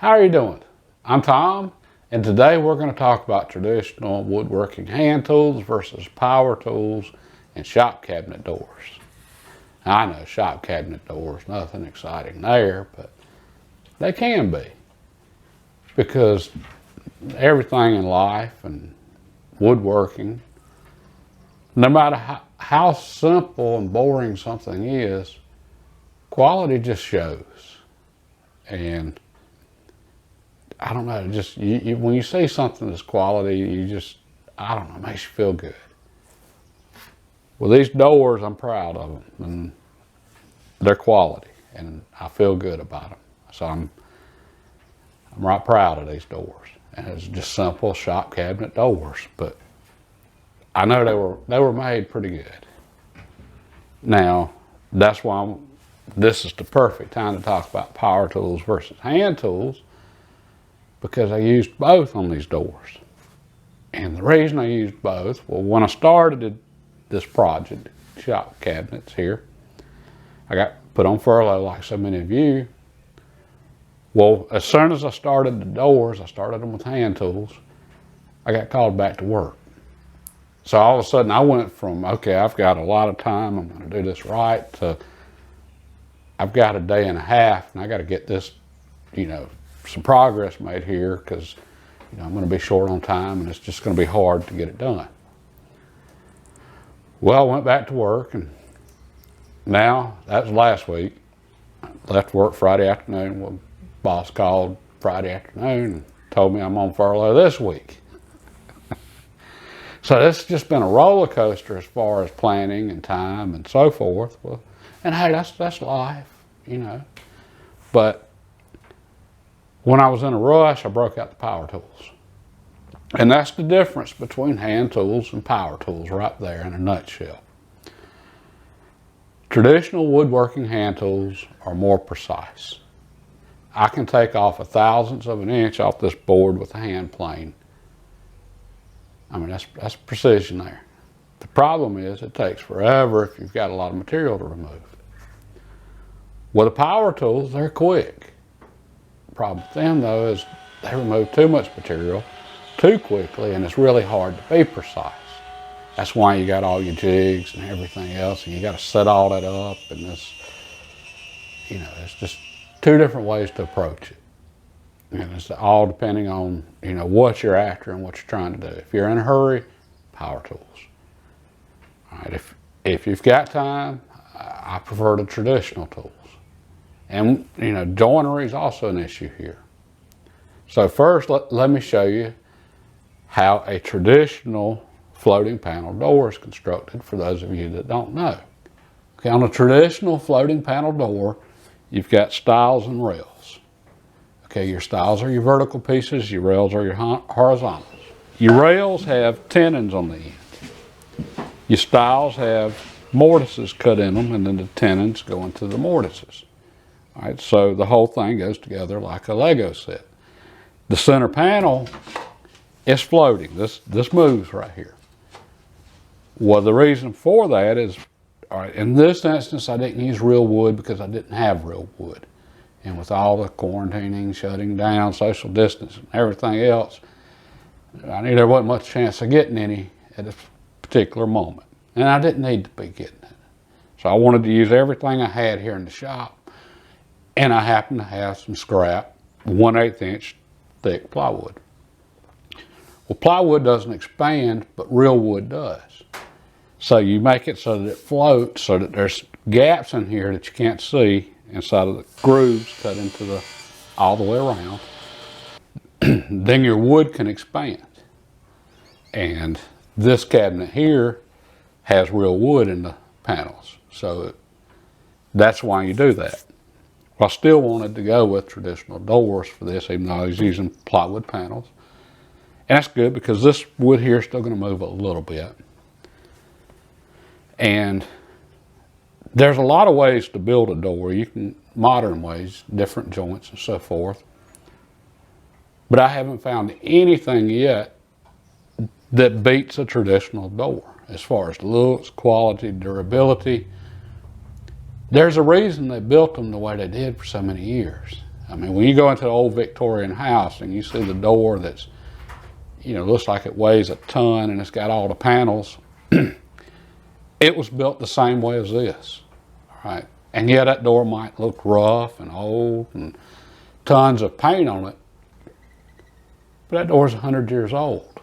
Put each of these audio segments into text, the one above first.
How are you doing? I'm Tom, and today we're going to talk about traditional woodworking hand tools versus power tools and shop cabinet doors. Now, I know shop cabinet doors, nothing exciting there, but they can be, because everything in life and woodworking, no matter how simple and boring something is, quality just shows. And I don't know, just when you see something that's quality, you just, I don't know, it makes you feel good. Well, these doors, I'm proud of them, and they're quality, and I feel good about them. So I'm right proud of these doors. And it's just simple shop cabinet doors, but I know they were made pretty good. Now, that's why this is the perfect time to talk about power tools versus hand tools, because I used both on these doors. And the reason I used both, well, when I started this project, shop cabinets here, I got put on furlough like so many of you. Well, as soon as I started the doors, I started them with hand tools, I got called back to work. So all of a sudden I went from, okay, I've got a lot of time, I'm gonna do this right, to I've got a day and a half and I gotta get this, some progress made here, because I'm going to be short on time and it's just going to be hard to get it done. Well, I went back to work, and now, that was last week. I left work Friday afternoon. Well, boss called Friday afternoon and told me I'm on furlough this week. So this has just been a roller coaster as far as planning and time and so forth. Well, and hey, that's life, But when I was in a rush, I broke out the power tools. And that's the difference between hand tools and power tools right there in a nutshell. Traditional woodworking hand tools are more precise. I can take off a thousandth of an inch off this board with a hand plane. I mean, that's precision there. The problem is it takes forever if you've got a lot of material to remove. With the power tools, they're quick. Problem with them, though, is they remove too much material too quickly, and it's really hard to be precise. That's why you got all your jigs and everything else, and you got to set all that up, and this, it's just two different ways to approach it. And it's all depending on, what you're after and what you're trying to do. If you're in a hurry, power tools. All right, if you've got time, I prefer the traditional tools. And, joinery is also an issue here. So first, let me show you how a traditional floating panel door is constructed, for those of you that don't know. Okay, on a traditional floating panel door, you've got stiles and rails. Okay, your stiles are your vertical pieces, your rails are your horizontals. Your rails have tenons on the end. Your stiles have mortises cut in them, and then the tenons go into the mortises. All right, so the whole thing goes together like a Lego set. The center panel is floating. This moves right here. Well, the reason for that is, all right, in this instance, I didn't use real wood because I didn't have real wood. And with all the quarantining, shutting down, social distancing, and everything else, I knew there wasn't much chance of getting any at this particular moment. And I didn't need to be getting it. So I wanted to use everything I had here in the shop. And I happen to have some scrap, 1/8 inch thick plywood. Well, plywood doesn't expand, but real wood does. So you make it so that it floats, so that there's gaps in here that you can't see inside of the grooves cut into all the way around. Then your wood can expand. And this cabinet here has real wood in the panels. So that's why you do that. I still wanted to go with traditional doors for this, even though I was using plywood panels. And that's good, because this wood here is still going to move a little bit. And there's a lot of ways to build a door. You can, modern ways, different joints and so forth. But I haven't found anything yet that beats a traditional door as far as looks, quality, durability. There's a reason they built them the way they did for so many years. I mean, when you go into an old Victorian house and you see the door that's, looks like it weighs a ton and it's got all the panels, it was built the same way as this, all right? And yeah, that door might look rough and old and tons of paint on it, but that door's 100 years old.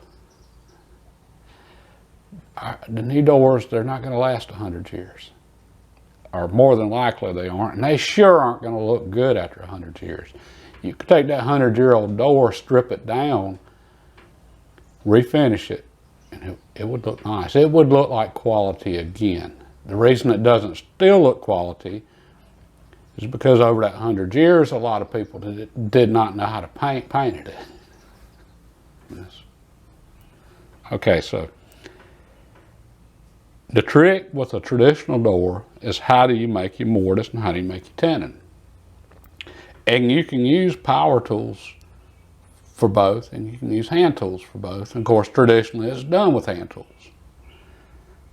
The new doors, they're not going to last 100 years. Or more than likely they aren't. And they sure aren't going to look good after 100 years. You could take that 100-year-old door, strip it down, refinish it, and it would look nice. It would look like quality again. The reason it doesn't still look quality is because over that 100 years, a lot of people did not know how to painted it. Yes. Okay, so the trick with a traditional door is how do you make your mortise and how do you make your tenon. And you can use power tools for both, and you can use hand tools for both. And of course, traditionally it's done with hand tools.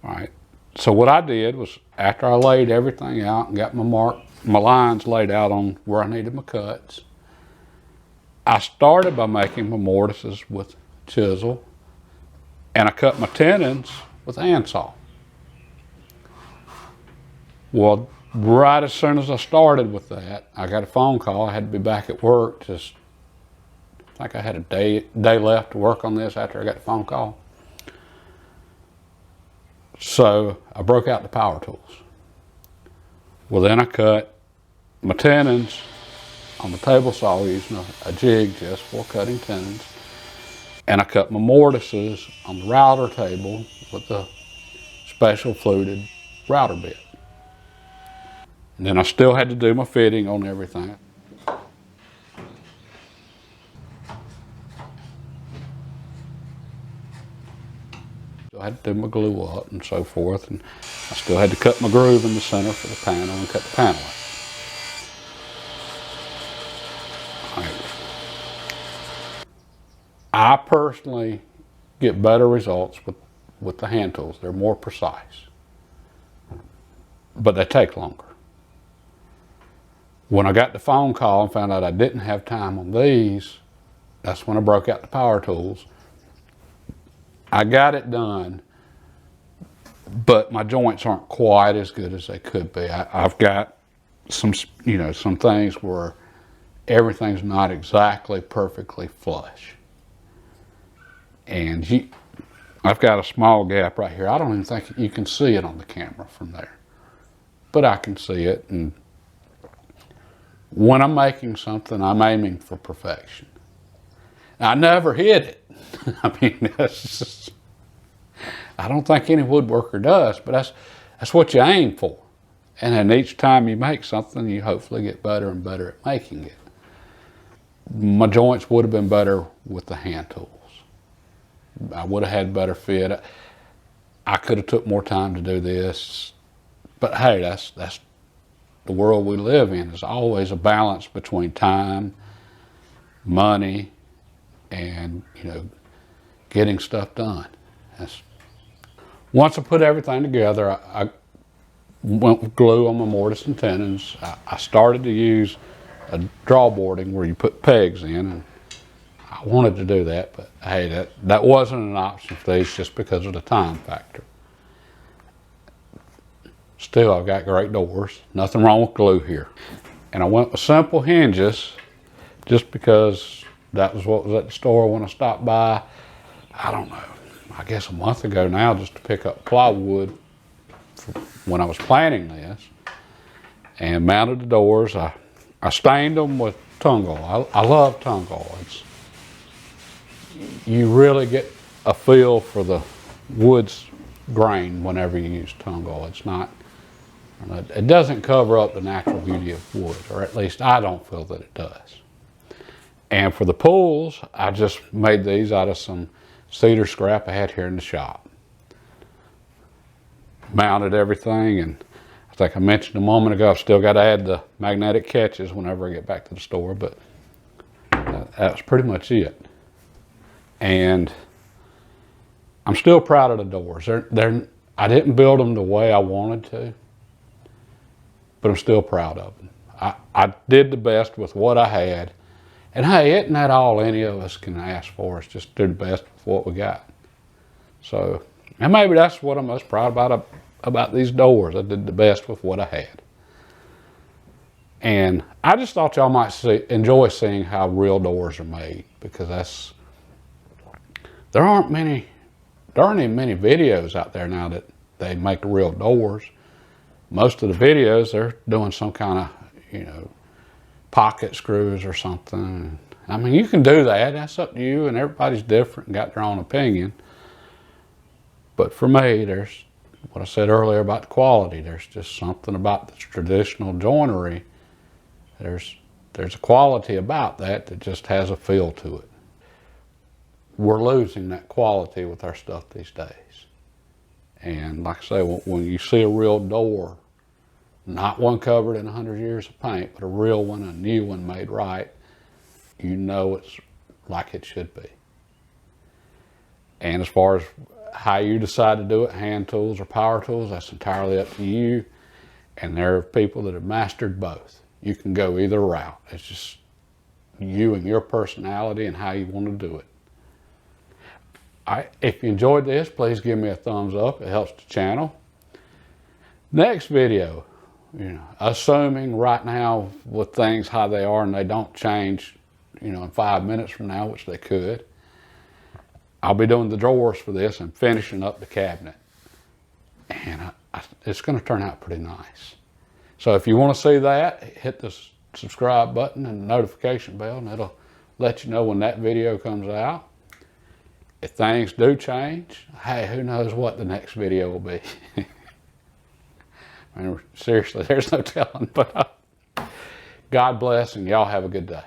All right. So what I did was, after I laid everything out and got my lines laid out on where I needed my cuts, I started by making my mortises with chisel, and I cut my tenons with a handsaw. Well, right as soon as I started with that, I got a phone call. I had to be back at work. I think I had a day left to work on this after I got the phone call. So I broke out the power tools. Well, then I cut my tenons on the table saw using a jig just for cutting tenons. And I cut my mortises on the router table with the special fluted router bit. And then I still had to do my fitting on everything. Still had to do my glue up and so forth, and I still had to cut my groove in the center for the panel and cut the panel up. I personally get better results with the hand tools. They're more precise, but they take longer. When I got the phone call and found out I didn't have time on these, that's when I broke out the power tools. I got it done, but my joints aren't quite as good as they could be. I've got some things where everything's not exactly perfectly flush. And I've got a small gap right here. I don't even think you can see it on the camera from there, but I can see it. And when I'm making something, I'm aiming for perfection. I never hit it. I mean, I don't think any woodworker does, but that's what you aim for. And then each time you make something, you hopefully get better and better at making it. My joints would have been better with the hand tools. I would have had better fit. I could have took more time to do this, but hey, that's the world we live in. Is always a balance between time, money, and getting stuff done. Once I put everything together, I went with glue on my mortise and tenons. I started to use a drawboarding where you put pegs in, and I wanted to do that, but hey, that wasn't an option for these just because of the time factor. Still, I've got great doors. Nothing wrong with glue here. And I went with simple hinges just because that was what was at the store when I stopped by, I don't know, I guess a month ago now, just to pick up plywood when I was planning this, and mounted the doors. I stained them with tungle. I love tungle. You really get a feel for the wood's grain whenever you use tungle. It doesn't cover up the natural beauty of wood, or at least I don't feel that it does. And for the pulls, I just made these out of some cedar scrap I had here in the shop. Mounted everything, and I think I mentioned a moment ago, I've still got to add the magnetic catches whenever I get back to the store, but that's pretty much it. And I'm still proud of the doors. I didn't build them the way I wanted to, but I'm still proud of them. I did the best with what I had. And hey, isn't that all any of us can ask for, is just do the best with what we got. So, and maybe that's what I'm most proud about these doors. I did the best with what I had. And I just thought y'all might enjoy seeing how real doors are made, because there aren't even many videos out there now that they make the real doors. Most of the videos, they're doing some kind of, pocket screws or something. I mean, you can do that. That's up to you, and everybody's different and got their own opinion. But for me, there's what I said earlier about the quality. There's just something about the traditional joinery. There's a quality about that just has a feel to it. We're losing that quality with our stuff these days. And like I say, when you see a real door, not one covered in 100 years of paint, but a real one, a new one made right, you know it's like it should be. And as far as how you decide to do it, hand tools or power tools, that's entirely up to you. And there are people that have mastered both. You can go either route. It's just you and your personality and how you want to do it. If you enjoyed this, please give me a thumbs up. It helps the channel. Next video, assuming right now with things how they are and they don't change, in 5 minutes from now, which they could, I'll be doing the drawers for this and finishing up the cabinet. And it's going to turn out pretty nice. So if you want to see that, hit the subscribe button and the notification bell, and it'll let you know when that video comes out. If things do change, hey, who knows what the next video will be. I mean, seriously, there's no telling, but God bless, and y'all have a good day.